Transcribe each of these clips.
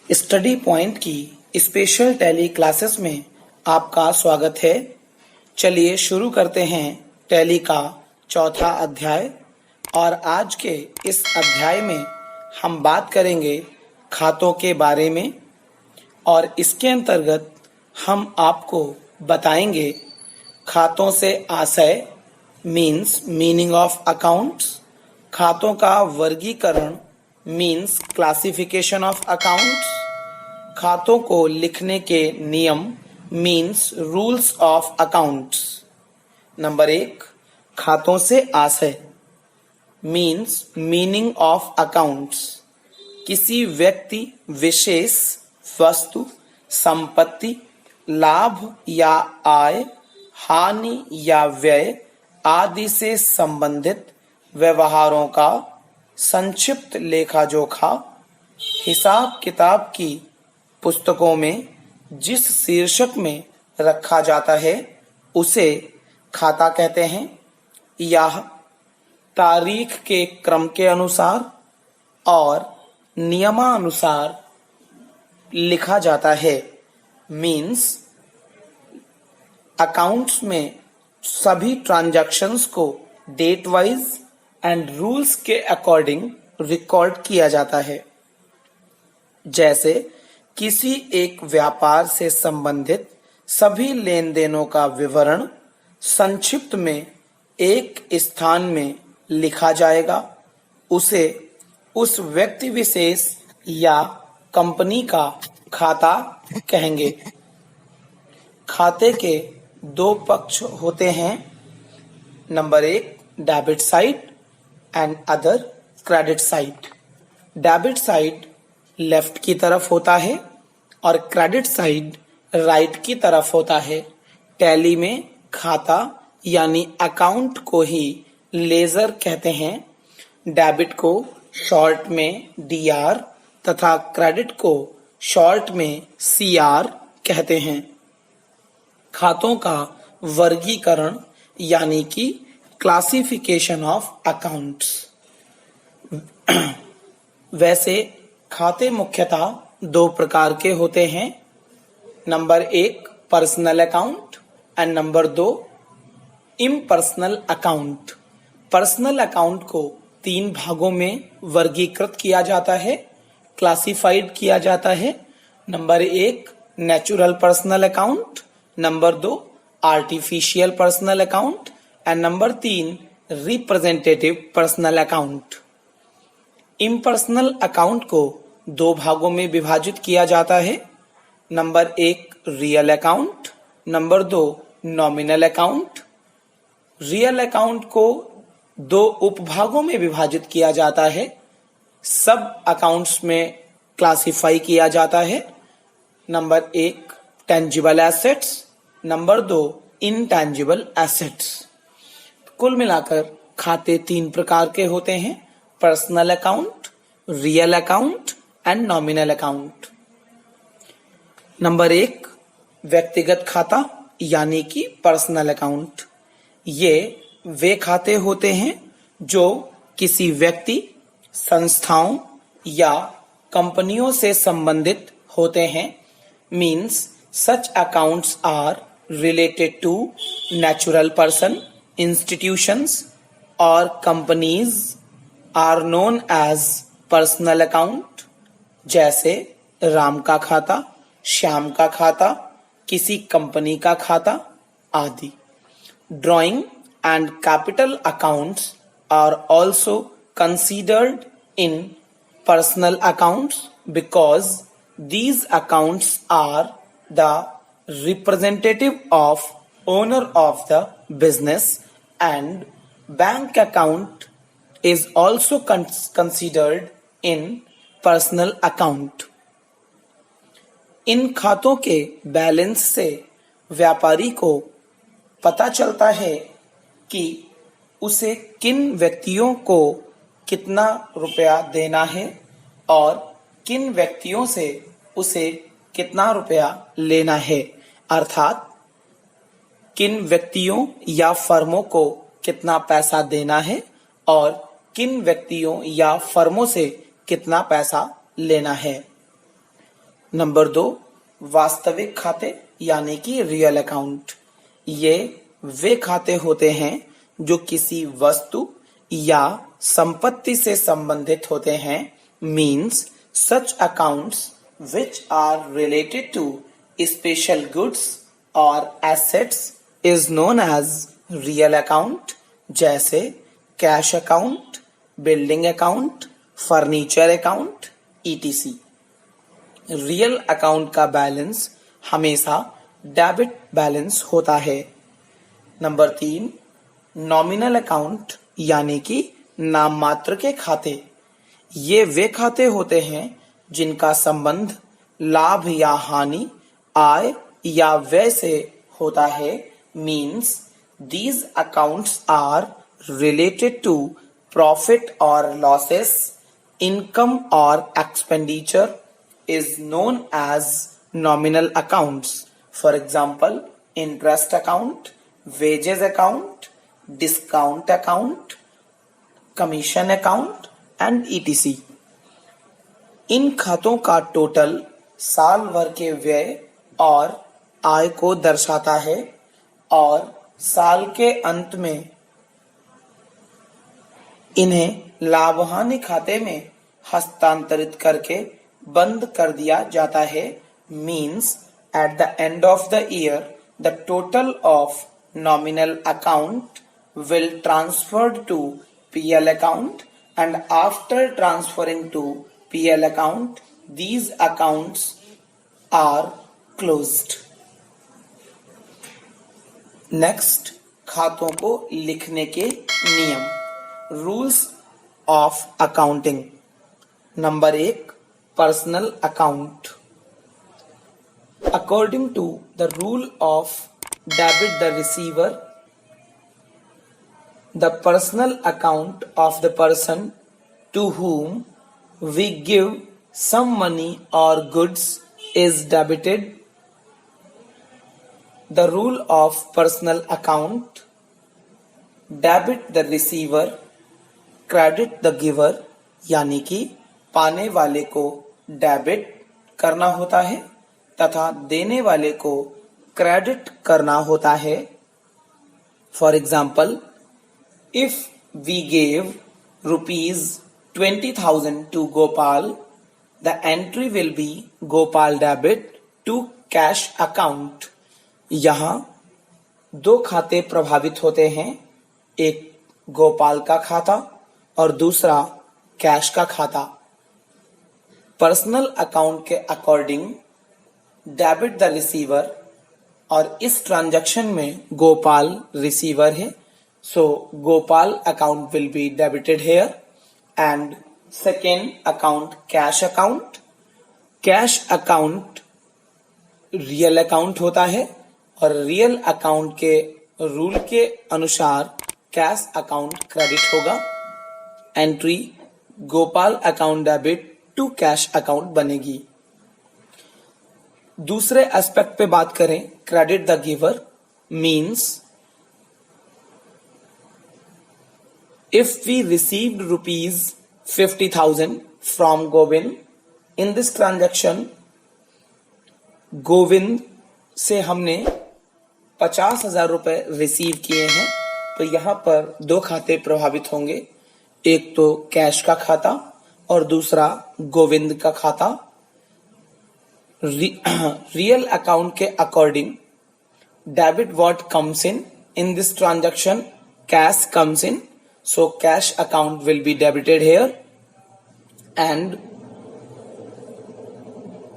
Study point की special tally classes में आपका स्वागत है। चलिए शुरू करते हैं टैली का चौथा अध्याय। और आज के इस अध्याय में हम बात करेंगे खातों के बारे में, और इसके अंतर्गत हम आपको बताएंगे खातों से आशय मीन्स मीनिंग ऑफ अकाउंट्स, खातों का वर्गीकरण मीन्स क्लासिफिकेशन ऑफ अकाउंट्स, खातों को लिखने के नियम means rules of accounts. Number 1, खातों से आशय मीन्स मीनिंग ऑफ अकाउंट्स। किसी व्यक्ति विशेष, वस्तु, संपत्ति, लाभ या आय, हानि या व्यय आदि से संबंधित व्यवहारों का संक्षिप्त लेखा जोखा हिसाब किताब की पुस्तकों में जिस शीर्षक में रखा जाता है उसे खाता कहते हैं। यह तारीख के क्रम के अनुसार और नियमानुसार लिखा जाता है। मीन्स अकाउंट्स में सभी ट्रांजैक्शंस को डेट वाइज एंड रूल्स के अकॉर्डिंग रिकॉर्ड किया जाता है। जैसे किसी एक व्यापार से संबंधित सभी लेन देनों का विवरण संक्षिप्त में एक स्थान में लिखा जाएगा, उसे उस व्यक्ति विशेष या कंपनी का खाता कहेंगे। खाते के दो पक्ष होते हैं। Number 1, debit side and other credit side. Debit side left की तरफ होता है और क्रेडिट साइड राइट की तरफ होता है। टैली में खाता यानी अकाउंट को ही लेजर कहते हैं। डेबिट को शॉर्ट में डीआर तथा क्रेडिट को शॉर्ट में सीआर कहते हैं। खातों का वर्गीकरण यानी कि क्लासिफिकेशन ऑफ अकाउंट्स। वैसे खाते मुख्यतः दो प्रकार के होते हैं। Number 1, personal account and number 2, impersonal account. Personal account को 3 भागों में वर्गीकृत किया जाता है, क्लासिफाइड किया जाता है। Number 1, natural personal account, number 2, artificial personal account and number 3, representative personal account. Impersonal account को 2 भागों में विभाजित किया जाता है। Number 1, real account, number 2, nominal account. Real account को 2 उपभागों में विभाजित किया जाता है। सब अकाउंट्स में क्लासिफाई किया जाता है। Number 1, tangible assets, number 2, intangible assets. कुल मिलाकर खाते 3 प्रकार के होते हैं: personal account, real account and nominal account. Number 1, व्यक्तिगत खाता यानी कि पर्सनल अकाउंट। ये वे खाते होते हैं जो किसी व्यक्ति, संस्थाओं या कंपनियों से संबंधित होते हैं। Means such accounts are related to natural person, institutions or companies are known as personal account। जैसे राम का खाता, श्याम का खाता, किसी कंपनी का खाता आदि। Drawing and capital accounts are also considered in personal accounts because these accounts are the representative of owner of the business, and bank account is also considered in personal account। इन खातों के balance से व्यापारी को पता चलता है कि उसे किन व्यक्तियों को कितना रुपया देना है और किन व्यक्तियों से उसे कितना रुपया लेना है, अर्थात किन व्यक्तियों या फर्मों को कितना पैसा देना है और किन व्यक्तियों या फर्मों से कितना पैसा लेना है। नंबर 2, वास्तविक खाते यानी कि रियल अकाउंट। ये वे खाते होते हैं जो किसी वस्तु या संपत्ति से संबंधित होते हैं। Means such accounts which are related to special goods or assets is known as real account, जैसे cash account, building account, furniture account, etc। Real account का बैलेंस हमेशा डेबिट बैलेंस होता है। नंबर 3, नॉमिनल अकाउंट यानी कि नाम मात्र के खाते। ये वे खाते होते हैं जिनका संबंध लाभ या हानि, आय या व्यय से होता है। Means these accounts are related to profit और लॉसेस, इनकम और expenditure is known as nominal accounts. For example, interest account, wages account, discount account, commission account and etc। इन खातों का टोटल साल भर के व्यय और आय को दर्शाता है और साल के अंत में इन्हें लाभ हानि खाते में हस्तांतरित करके बंद कर दिया जाता है। Means at the end of the year the total of nominal account will transferred to PL account, and after transferring to PL account these accounts are closed। Next, खातों को लिखने के नियम, rules of accounting. Number 1, personal account. According to the rule of debit the receiver, the personal account of the person to whom we give some money or goods is debited। The rule of personal account: debit the receiver, credit the giver, यानी कि पाने वाले को debit करना होता है तथा देने वाले को क्रेडिट करना होता है। For example, if we gave rupees 20,000 to Gopal, the entry will be Gopal debit to cash account। यहाँ दो खाते प्रभावित होते हैं, एक गोपाल का खाता और दूसरा कैश का खाता। पर्सनल अकाउंट के अकॉर्डिंग डेबिट द रिसीवर, और इस ट्रांजैक्शन में गोपाल रिसीवर है, so Gopal account will be debited here। and second account, cash account, cash account real account होता है और रियल अकाउंट के रूल के अनुसार कैश अकाउंट क्रेडिट होगा। Entry Gopal account debit to cash account बनेगी। दूसरे एस्पेक्ट पे बात करें, credit the giver means if we received rupees 50,000 from Govind, in this transaction Govind से हमने 50,000 रुपए रिसीव किए हैं, तो यहाँ पर दो खाते प्रभावित होंगे, एक तो कैश का खाता और दूसरा गोविंद का खाता। रियल अकाउंट के according debit what comes in this transaction, cash comes in, so cash account will be debited here। and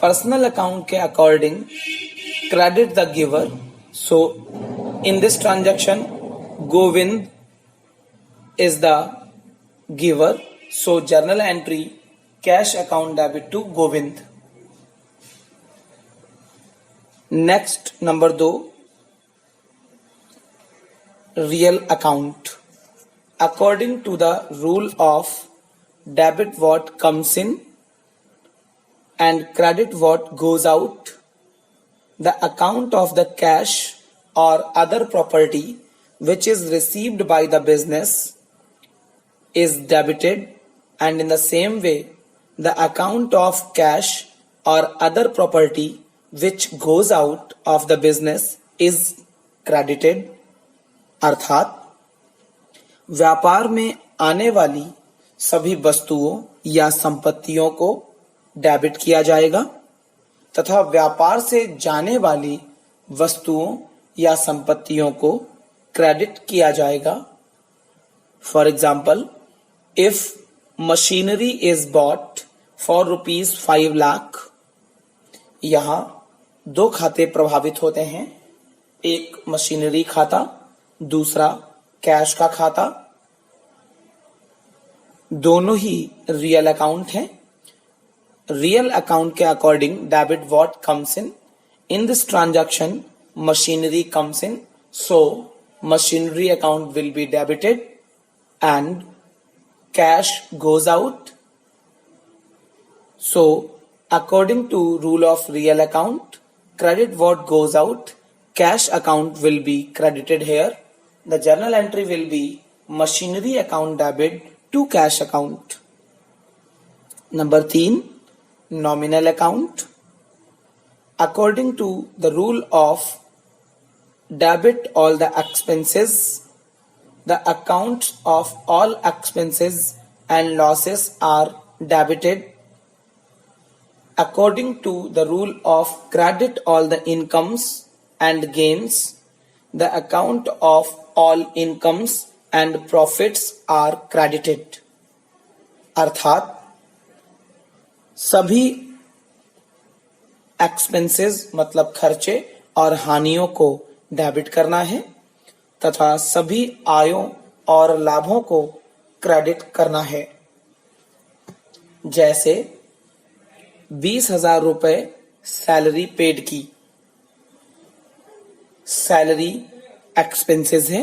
personal account के according credit the giver, so in this transaction Govind is the giver, so journal entry cash account debit to Govind। next, number 2, real account। According to the rule of debit what comes in and credit what goes out, the account of the cash or other property which is received by the business is debited, and in the same way the account of cash or other property which goes out of the business is credited। अर्थात व्यापार में आने वाली सभी वस्तुओं या संपत्तियों को डेबिट किया जाएगा तथा व्यापार से जाने वाली वस्तुओं या संपत्तियों को क्रेडिट किया जाएगा। For example, if machinery is bought for ₹5 lakh, यहाँ दो खाते प्रभावित होते हैं, एक मशीनरी खाता, दूसरा कैश का खाता। दोनों ही रियल अकाउंट हैं। रियल अकाउंट के according debit what comes in this transaction machinery comes in, so machinery account will be debited and cash goes out. So according to rule of real account, credit what goes out, cash account will be credited here. The journal entry will be machinery account debit to cash account। Number 3, nominal account। According to the rule of debit all the expenses, the accounts of all expenses and losses are debited। According to the rule of credit all the incomes and gains, the account of all incomes and profits are credited। अर्थात सभी expenses मतलब खर्चे और हानियों को debit करना है तथा सभी आयों और लाभों को क्रेडिट करना है। जैसे 20,000 रुपए सैलरी पेड की, सैलरी एक्सपेंसेस है।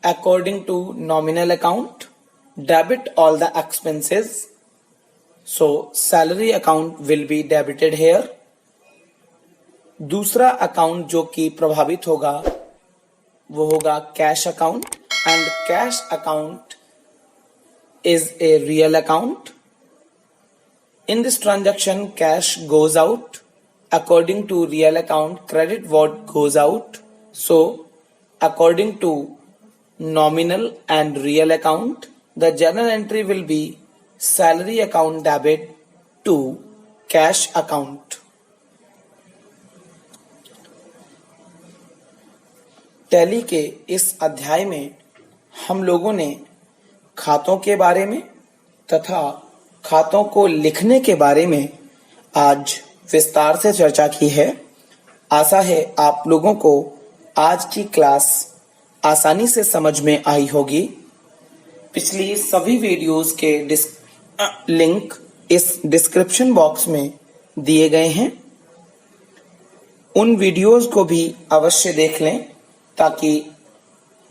According to nominal account debit all the expenses, so salary account will be debited here. दूसरा अकाउंट जो कि प्रभावित होगा वो होगा cash account, and cash account is a real account. In this transaction, cash goes out. According to real account, credit what goes out. So, according to nominal and real account, the journal entry will be salary account debit to cash account। Tally के इस अध्याय में हम लोगों ने खातों के बारे में तथा खातों को लिखने के बारे में आज विस्तार से चर्चा की है। आशा है आप लोगों को आज की क्लास आसानी से समझ में आई होगी। पिछली सभी वीडियोस के लिंक इस डिस्क्रिप्शन बॉक्स में दिए गए हैं। उन वीडियोस को भी अवश्य देख लें ताकि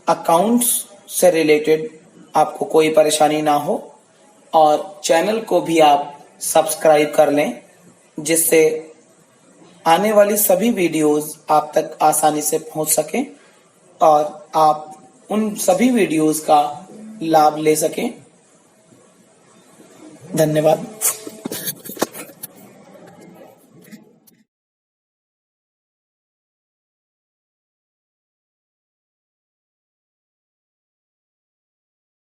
अकाउंट्स से रिलेटेड आपको कोई परेशानी ना हो, और चैनल को भी आप सब्सक्राइब कर लें जिससे आने वाली सभी वीडियोस आप तक आसानी से पहुंच सकें और आप उन सभी वीडियोस का लाभ ले सकें। धन्यवाद।